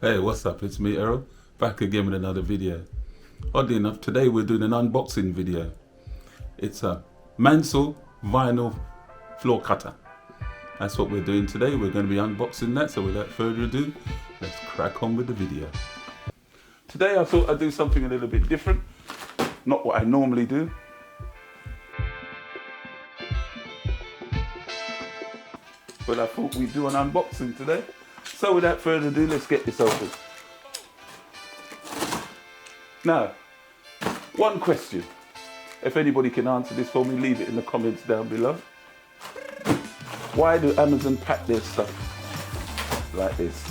Hey, what's up? It's me, Errol, back again with another video. Oddly enough, today we're doing an unboxing video. It's a Mantistol Vinyl Floor Cutter. That's what we're doing today. We're going to be unboxing that, so without further ado, let's crack on with the video. Today I thought I'd do something a little bit different, not what I normally do. But I thought we'd do an unboxing today. So without further ado, let's get this open. Now, one question. If anybody can answer this for me, leave it in the comments down below. Why do Amazon pack their stuff like this?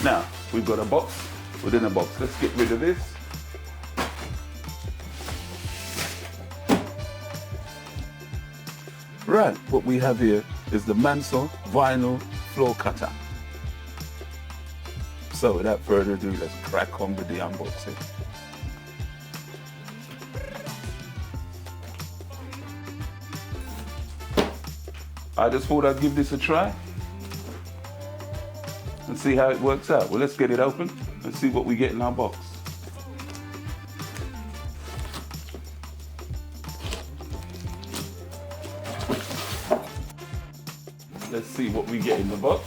Now, we've got a box within a box. Let's get rid of this. Right, what we have here is the Mantistol Vinyl Floor Cutter. So without further ado, let's crack on with the unboxing. I just thought I'd give this a try and see how it works out. Well, let's get it open and see what we get in our box. Let's see what we get in the box.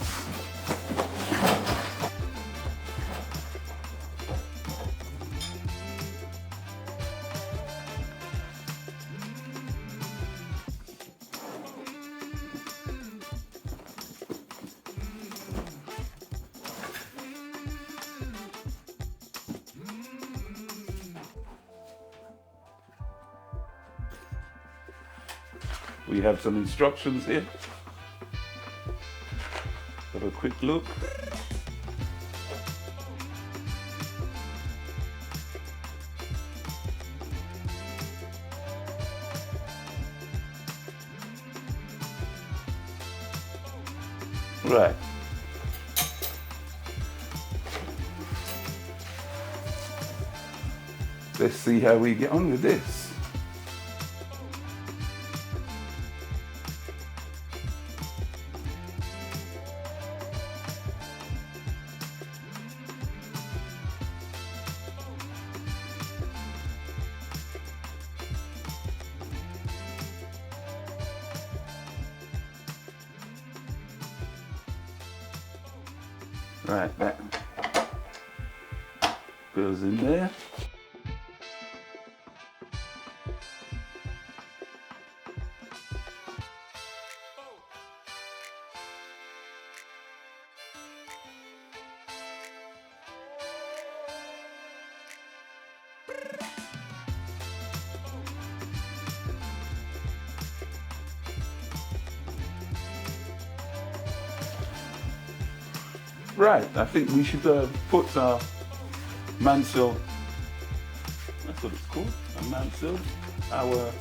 We have some instructions here. Have a quick look. Right. Let's see how we get on with this. Right, that goes in there. Right, I think we should put our Mantistol, that's what it's called, a Mantistol, our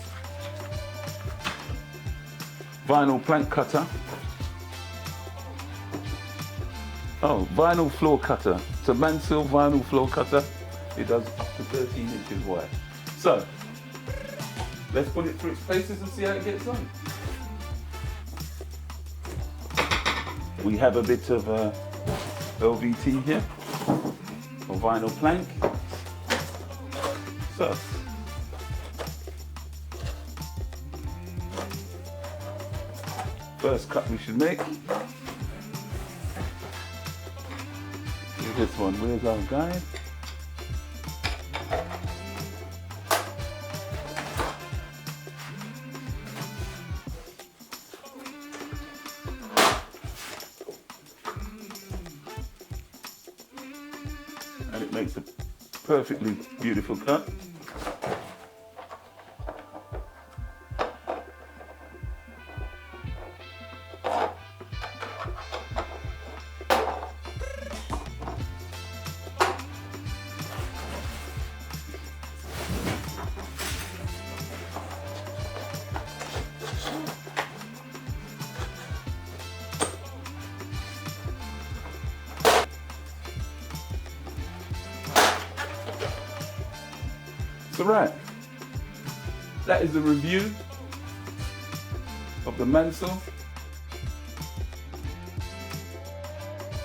vinyl plank cutter. Oh, vinyl floor cutter. It's a Mantistol vinyl floor cutter. It does up to 13 inches wide. So, let's put it through its paces and see how it gets on. We have a bit of LVT here, or vinyl plank. So, first cut we should make. This one, where's our guide? And it makes a perfectly beautiful cut. So right, that is the review of the Mantistol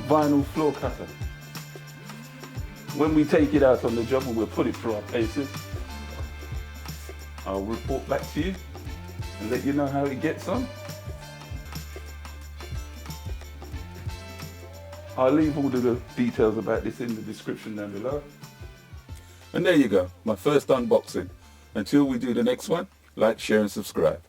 Vinyl Floor Cutter. When we take it out on the job and we'll put it through our paces, I'll report back to you and let you know how it gets on. I'll leave all of the details about this in the description down below. And there you go, my first unboxing. Until we do the next one, like, share and subscribe.